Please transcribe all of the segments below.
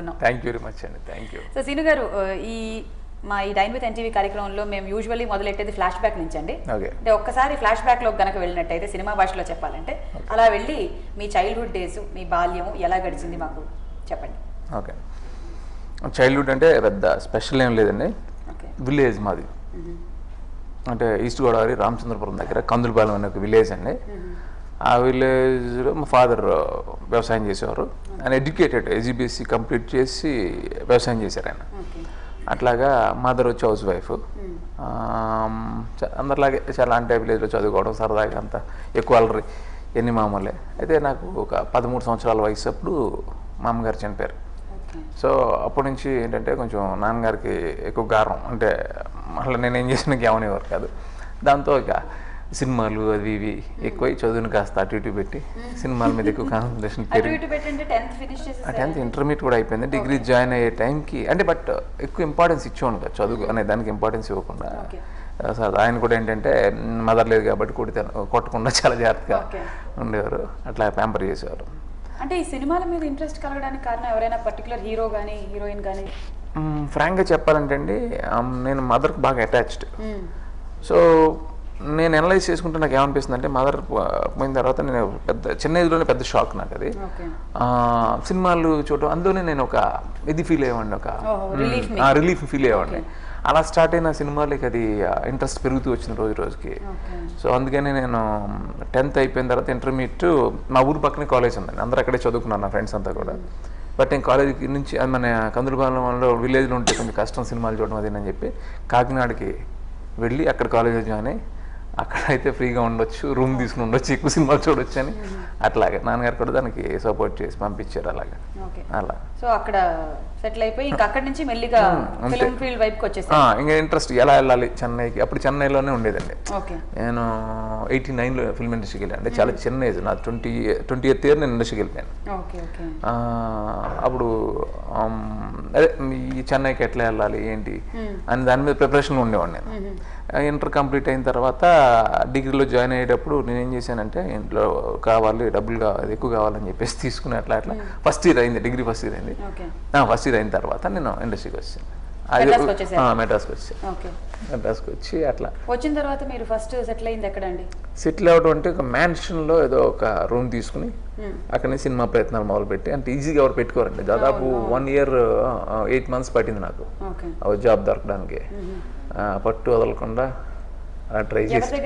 ఆహ్వానిస్తున్నాం. Thank you very much అండి. Thank you. So scene గారు, ఈ డైన్ విత్ ఎన్టీవీ కార్యక్రమంలో మేము యూజువల్లీ మొదలెట్టేది ఫ్లాష్ బ్యాక్ నుంచి అండి. అంటే ఒక్కసారి ఫ్లాష్ బ్యాక్లో కనుక వెళ్ళినట్టయితే సినిమా భాషలో చెప్పాలంటే అలా వెళ్ళి మీ చైల్డ్హుడ్ డేస్, మీ బాల్యం ఎలా గడిచింది మాకు చెప్పండి. ఓకే. చైల్డ్హుడ్ అంటే పెద్ద స్పెషల్ ఏం లేదండి. విలేజ్ మాది, అంటే ఈస్ట్ గోదావరి రామచంద్రపురం దగ్గర కందులపాలెం అనే ఒక విలేజ్ అండి. ఆ విలేజ్లో మా ఫాదర్ వ్యవసాయం చేసేవారు. ఆయన ఎడ్యుకేటెడ్, ఎస్జిబిఎస్సి కంప్లీట్ చేసి వ్యవసాయం చేశారు ఆయన. అట్లాగా మదర్ వచ్చి హౌస్ వైఫ్. అందరిలాగే చాలా అంటే విలేజ్లో చదువుకోవడం సరదాగా, అంత ఎక్కువ అలరి ఎన్ని మామూలే. అయితే నాకు ఒక 13 సంవత్సరాల వయసు అప్పుడు మా అమ్మగారు చనిపోయారు. సో అప్పటి నుంచి ఏంటంటే కొంచెం నాన్నగారికి ఎక్కువ గారం, అంటే మళ్ళీ నేను ఏం చేసినా ఏమనేవారు కాదు. దాంతో ఇక సినిమాలు అవి ఇవి ఎక్కువ, చదువుని కాస్త అటు ఇటు పెట్టి సినిమాల మీద ఎక్కువ కాన్సన్ట్రేషన్ పెరిగి 10th ఇంటర్మీడియట్ కూడా అయిపోయింది. డిగ్రీ జాయిన్ అయ్యే టైంకి అంటే బట్ ఎక్కువ ఇంపార్టెన్స్ ఇచ్చేవాడు కదా చదువు అనే దానికి, ఇంపార్టెన్స్ ఇవ్వకుండా. సార్ ఆయన కూడా ఏంటంటే మదర్ లేదు కాబట్టి కొట్టకుండా చాలా జాగ్రత్తగా ఉండేవారు, అట్లా ప్యాంపర్ చేసేవారు. అంటే ఈ సినిమాల మీద ఇంట్రెస్ట్ కలగడానికి కారణం ఎవరైనా పర్టికులర్ హీరో కానీ హీరోయిన్ కానీ? ఫ్రాంక్గా చెప్పాలంటే అండి, నేను మదర్కి బాగా అటాచ్డ్. సో నేను అనలైజ్ చేసుకుంటే నాకు ఏమనిపిస్తుంది అంటే, మదర్ పోయిన తర్వాత నేను చిన్న ఏజ్లోనే పెద్ద షాక్ నాకు అది. సినిమాలు చూడటం, అందులోనే నేను ఒక ఇది ఫీల్ అయ్యేవాడిని, ఒక రిలీఫ్ ఫీల్ అయ్యేవాడిని. అలా స్టార్ట్ అయిన సినిమాలకి అది ఇంట్రెస్ట్ పెరుగుతూ వచ్చింది రోజు రోజుకి. సో అందుకని నేను 10th అయిపోయిన తర్వాత ఇంటర్మీడియట్ మా ఊరు పక్కనే కాలేజ్ ఉందండి, అందరూ అక్కడే చదువుకున్నాను నా ఫ్రెండ్స్ అంతా కూడా. బట్ నేను కాలేజీ నుంచి మన కందులపాలెంలో విలేజ్లో ఉంటే కొంచెం కష్టం సినిమాలు చూడడం అదేనని చెప్పి కాకినాడకి వెళ్ళి అక్కడ కాలేజీలో జాయిన్ అయ్యి, అక్కడైతే ఫ్రీగా ఉండొచ్చు, రూమ్ తీసుకుని ఉండొచ్చు, ఎక్కువ సినిమాలు చూడొచ్చు అని అట్లాగే నాన్నగారు కూడా దానికి సపోర్ట్ చేసి పంపించారు. అలాగే అలా సో అక్కడ సెటిల్ అయిపోయి ఇంకా అక్కడి నుంచి మెల్లిగా ఫిల్మ్ ఫీల్డ్ వైపుకి వచ్చేసి ఇంకా ఇంట్రెస్ట్ ఎలా వెళ్ళాలి చెన్నైకి. అప్పుడు చెన్నైలోనే ఉండేదండి. నేను 89లో ఫిల్మ్ ఇండస్ట్రీకి వెళ్ళాను. అంటే చాలా చిన్న ఏజ్, నా 20th ఇయర్ నేను ఇండస్ట్రీకి వెళ్ళిపోయాను. అప్పుడు అదే ఈ చెన్నైకి ఎట్లా వెళ్ళాలి ఏంటి అని దాని మీద ప్రిపరేషన్లో ఉండేవాడిని నేను. ఇంటర్ కంప్లీట్ అయిన తర్వాత డిగ్రీలో జాయిన్ అయ్యేటప్పుడు నేనేం చేశానంటే, ఇంట్లో కావాలి డబ్బులు కావాలి ఎక్కువ కావాలని చెప్పేసి తీసుకుని అట్లా ఫస్ట్ ఇయర్ అయింది, డిగ్రీ ఫస్ట్ ఇయర్ అయింది. ఫస్ట్ ఇయర్ అయిన తర్వాత నేను ఇండస్ట్రీకి వచ్చాను, మెడ్రాస్కి వచ్చాను. మెడ్రాస్కి వచ్చి అట్లా వచ్చిన తర్వాత మీరు ఫస్ట్ సెటిల్ అయింది ఎక్కడండి? సెటిల్ అవ్వడం అంటే ఒక మ్యాన్షన్లో ఏదో ఒక రూమ్ తీసుకుని అక్కడనే సినిమా ప్రయత్నాలు మొదలుపెట్టి, అంటే ఈజీగా ఎవరు పెట్టుకోరండి. దాదాపు 1 year 8 months పట్టింది నాకు జాబ్ దొరకడానికి. పట్టు వదలకుండా ట్రై చేసి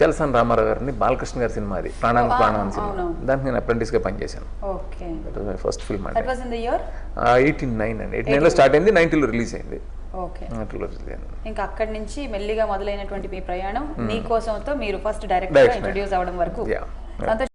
చలసాని రామారావు గారిని, బాలకృష్ణ గారి సినిమా అది ప్రాణానికి ప్రాణం సినిమా, దానికి నేను అప్రెంటిస్గా పనిచేశాను. ఫస్ట్ ఫిల్మ్ అంటే 89 అండి. 89లో స్టార్ట్ అయింది, 90లో రిలీజ్ అయింది. ఇంకా అక్కడి నుంచి మెల్లిగా మొదలైనటువంటి మీ ప్రయాణం నీ కోసంతో మీరు ఫస్ట్ డైరెక్టర్ ఇంట్రొడ్యూస్ అవ్వడం వరకు